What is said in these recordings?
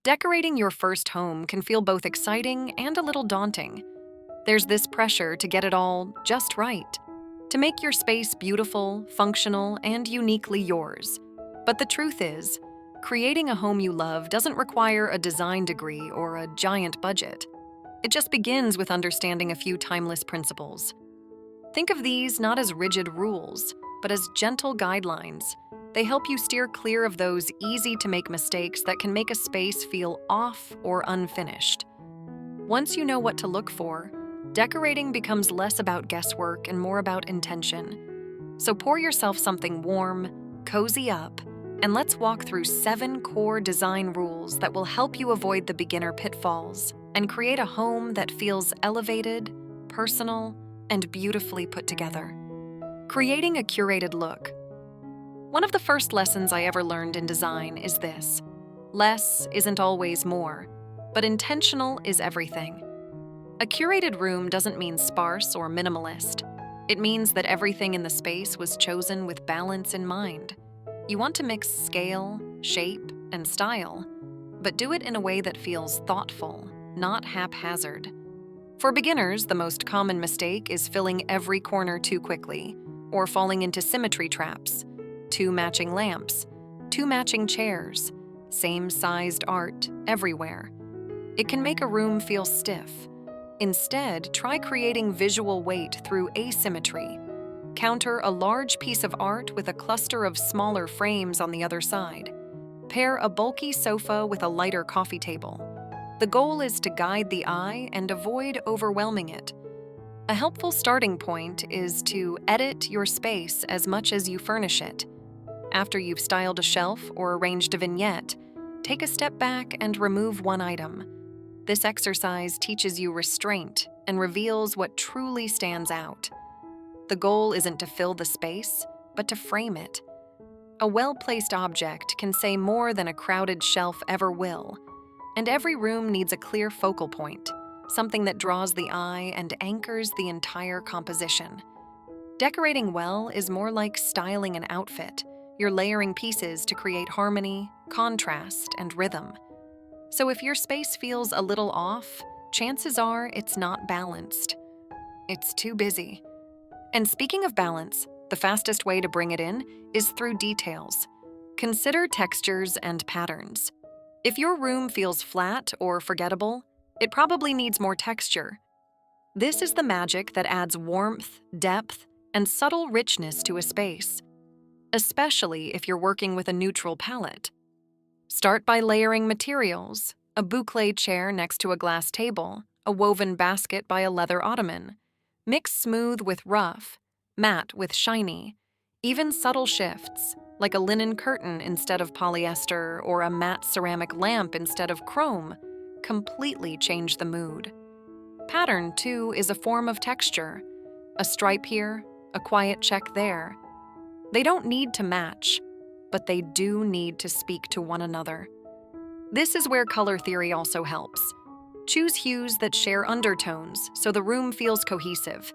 Decorating your first home can feel both exciting and a little daunting. There's this pressure to get it all just right, to make your space beautiful, functional, and uniquely yours. But the truth is, creating a home you love doesn't require a design degree or a giant budget. It just begins with understanding a few timeless principles. Think of these not as rigid rules, but as gentle guidelines. They help you steer clear of those easy-to-make mistakes that can make a space feel off or unfinished. Once you know what to look for, decorating becomes less about guesswork and more about intention. So pour yourself something warm, cozy up, and let's walk through 7 core design rules that will help you avoid the beginner pitfalls and create a home that feels elevated, personal, and beautifully put together. Creating a curated look. One of the first lessons I ever learned in design is this: less isn't always more, but intentional is everything. A curated room doesn't mean sparse or minimalist. It means that everything in the space was chosen with balance in mind. You want to mix scale, shape, and style, but do it in a way that feels thoughtful, not haphazard. For beginners, the most common mistake is filling every corner too quickly, or falling into symmetry traps. 2 matching lamps, 2 matching chairs, same-sized art everywhere. It can make a room feel stiff. Instead, try creating visual weight through asymmetry. Counter a large piece of art with a cluster of smaller frames on the other side. Pair a bulky sofa with a lighter coffee table. The goal is to guide the eye and avoid overwhelming it. A helpful starting point is to edit your space as much as you furnish it. After you've styled a shelf or arranged a vignette, take a step back and remove one item. This exercise teaches you restraint and reveals what truly stands out. The goal isn't to fill the space, but to frame it. A well-placed object can say more than a crowded shelf ever will, and every room needs a clear focal point, something that draws the eye and anchors the entire composition. Decorating well is more like styling an outfit. You're layering pieces to create harmony, contrast, and rhythm. So if your space feels a little off, chances are it's not balanced. It's too busy. And speaking of balance, the fastest way to bring it in is through details. Consider textures and patterns. If your room feels flat or forgettable, it probably needs more texture. This is the magic that adds warmth, depth, and subtle richness to a space, especially if you're working with a neutral palette. Start by layering materials: a boucle chair next to a glass table, a woven basket by a leather ottoman. Mix smooth with rough, matte with shiny. Even subtle shifts, like a linen curtain instead of polyester or a matte ceramic lamp instead of chrome, completely change the mood. Pattern, too, is a form of texture. A stripe here, a quiet check there. They don't need to match, but they do need to speak to one another. This is where color theory also helps. Choose hues that share undertones so the room feels cohesive.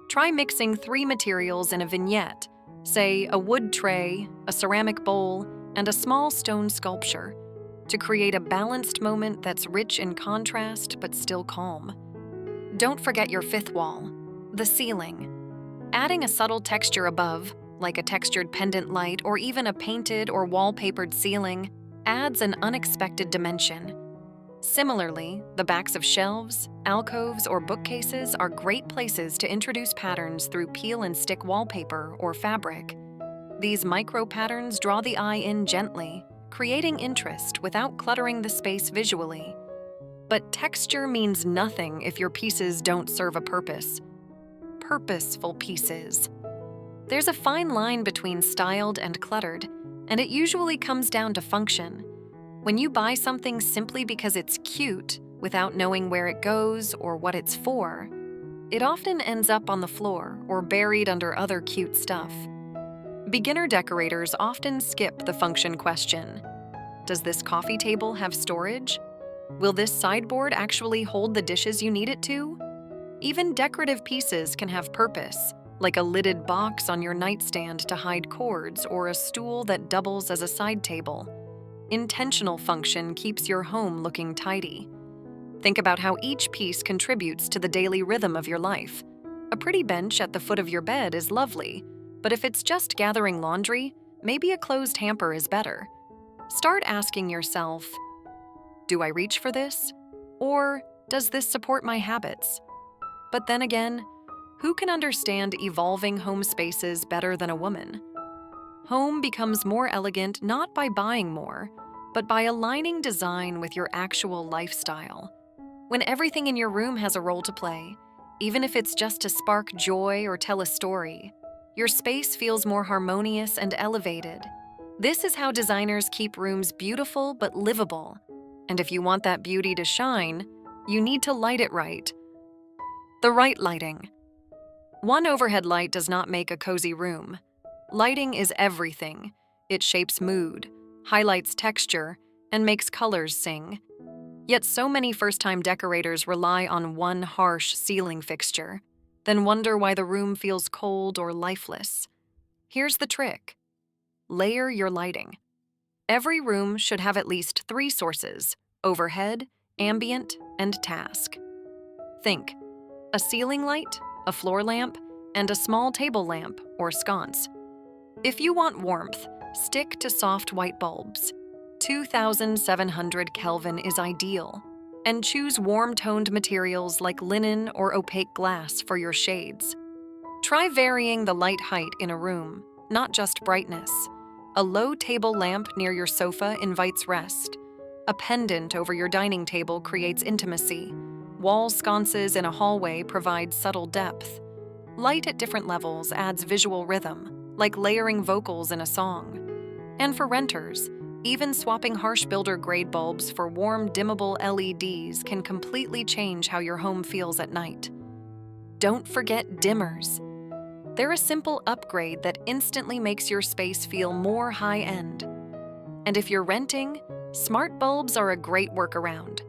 Try mixing 3 materials in a vignette, say a wood tray, a ceramic bowl, and a small stone sculpture, to create a balanced moment that's rich in contrast but still calm. Don't forget your 5th wall, the ceiling. Adding a subtle texture above, like a textured pendant light or even a painted or wallpapered ceiling, adds an unexpected dimension. Similarly, the backs of shelves, alcoves, or bookcases are great places to introduce patterns through peel-and-stick wallpaper or fabric. These micro-patterns draw the eye in gently, creating interest without cluttering the space visually. But texture means nothing if your pieces don't serve a purpose. Purposeful pieces. There's a fine line between styled and cluttered, and it usually comes down to function. When you buy something simply because it's cute, without knowing where it goes or what it's for, it often ends up on the floor or buried under other cute stuff. Beginner decorators often skip the function question. Does this coffee table have storage? Will this sideboard actually hold the dishes you need it to? Even decorative pieces can have purpose, like a lidded box on your nightstand to hide cords or a stool that doubles as a side table. intentional function keeps your home looking tidy. Think about how each piece contributes to the daily rhythm of your life. A pretty bench at the foot of your bed is lovely, but if it's just gathering laundry, maybe a closed hamper is better. Start asking yourself, do I reach for this? Or does this support my habits? But then again, who can understand evolving home spaces better than a woman? Home becomes more elegant not by buying more, but by aligning design with your actual lifestyle. When everything in your room has a role to play, even if it's just to spark joy or tell a story, your space feels more harmonious and elevated. This is how designers keep rooms beautiful but livable. And if you want that beauty to shine, you need to light it right. The right lighting. One overhead light does not make a cozy room. Lighting is everything. It shapes mood, highlights texture, and makes colors sing. Yet so many first-time decorators rely on one harsh ceiling fixture, then wonder why the room feels cold or lifeless. Here's the trick. Layer your lighting. Every room should have at least 3 sources: overhead, ambient, and task. Think: a ceiling light, a floor lamp, and a small table lamp or sconce. If you want warmth, stick to soft white bulbs. 2700 Kelvin is ideal. And choose warm-toned materials like linen or opaque glass for your shades. Try varying the light height in a room, not just brightness. A low table lamp near your sofa invites rest. A pendant over your dining table creates intimacy. Wall sconces in a hallway provide subtle depth. Light at different levels adds visual rhythm, like layering vocals in a song. And for renters, even swapping harsh builder-grade bulbs for warm, dimmable LEDs can completely change how your home feels at night. Don't forget dimmers. They're a simple upgrade that instantly makes your space feel more high-end. And if you're renting, smart bulbs are a great workaround.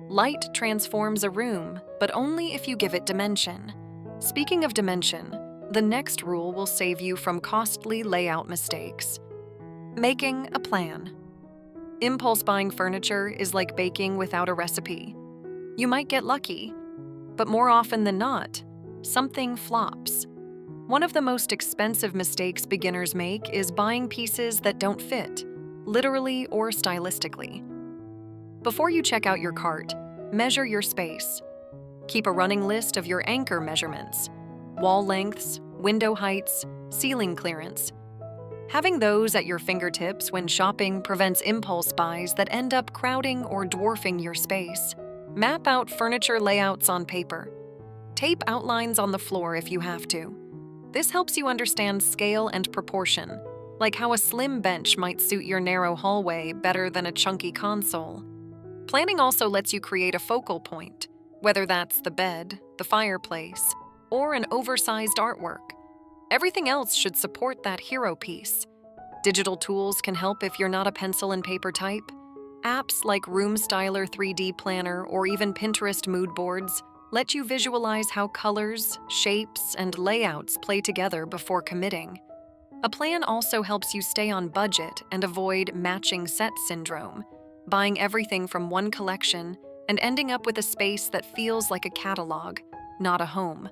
Light transforms a room, but only if you give it dimension. Speaking of dimension, the next rule will save you from costly layout mistakes. Making a plan. Impulse buying furniture is like baking without a recipe. You might get lucky, but more often than not, something flops. One of the most expensive mistakes beginners make is buying pieces that don't fit, literally or stylistically. Before you check out your cart, measure your space. Keep a running list of your anchor measurements: wall lengths, window heights, ceiling clearance. Having those at your fingertips when shopping prevents impulse buys that end up crowding or dwarfing your space. Map out furniture layouts on paper. Tape outlines on the floor if you have to. This helps you understand scale and proportion, like how a slim bench might suit your narrow hallway better than a chunky console. Planning also lets you create a focal point, whether that's the bed, the fireplace, or an oversized artwork. Everything else should support that hero piece. Digital tools can help if you're not a pencil and paper type. Apps like Room Styler 3D Planner or even Pinterest mood boards let you visualize how colors, shapes, and layouts play together before committing. A plan also helps you stay on budget and avoid matching set syndrome, buying everything from one collection and ending up with a space that feels like a catalog, not a home.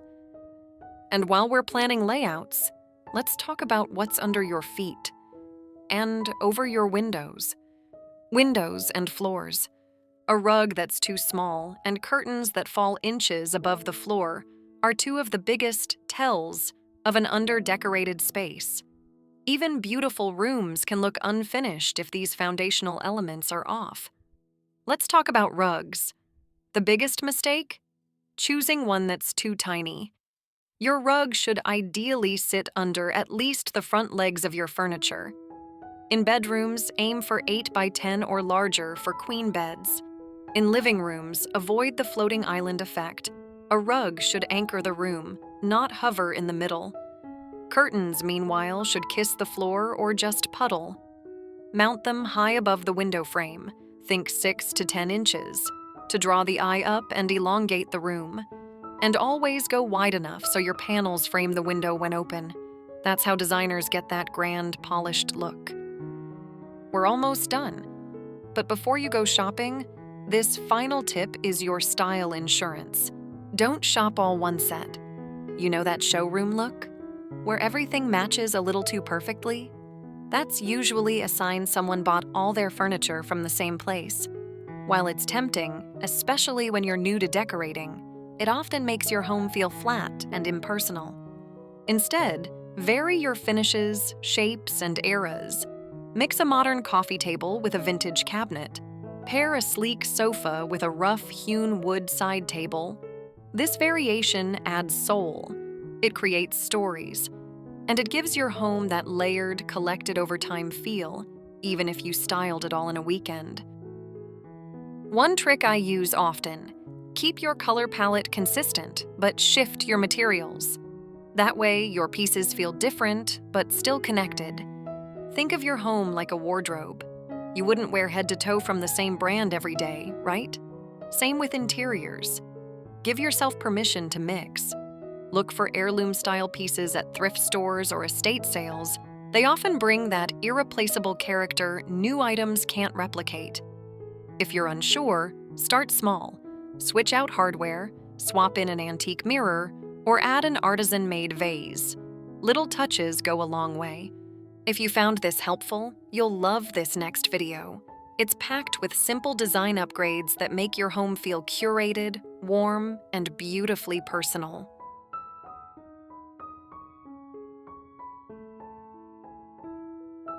And while we're planning layouts, let's talk about what's under your feet and over your windows. Windows and floors. A rug that's too small and curtains that fall inches above the floor are 2 of the biggest tells of an under-decorated space. Even beautiful rooms can look unfinished if these foundational elements are off. Let's talk about rugs. The biggest mistake? Choosing one that's too tiny. Your rug should ideally sit under at least the front legs of your furniture. In bedrooms, aim for 8 by 10 or larger for queen beds. In living rooms, avoid the floating island effect. A rug should anchor the room, not hover in the middle. Curtains, meanwhile, should kiss the floor or just puddle. Mount them high above the window frame, think 6 to 10 inches, to draw the eye up and elongate the room. And always go wide enough so your panels frame the window when open. That's how designers get that grand, polished look. We're almost done. But before you go shopping, this final tip is your style insurance. Don't shop all one set. You know that showroom look? Where everything matches a little too perfectly? That's usually a sign someone bought all their furniture from the same place. While it's tempting, especially when you're new to decorating, it often makes your home feel flat and impersonal. Instead, vary your finishes, shapes, and eras. Mix a modern coffee table with a vintage cabinet. Pair a sleek sofa with a rough hewn wood side table. This variation adds soul. It creates stories. And it gives your home that layered, collected over time feel, even if you styled it all in a weekend. One trick I use often: keep your color palette consistent, but shift your materials. That way, your pieces feel different, but still connected. Think of your home like a wardrobe. You wouldn't wear head to toe from the same brand every day, right? Same with interiors. Give yourself permission to mix. Look for heirloom-style pieces at thrift stores or estate sales. They often bring that irreplaceable character new items can't replicate. If you're unsure, start small. Switch out hardware, swap in an antique mirror, or add an artisan-made vase. Little touches go a long way. If you found this helpful, you'll love this next video. It's packed with simple design upgrades that make your home feel curated, warm, and beautifully personal.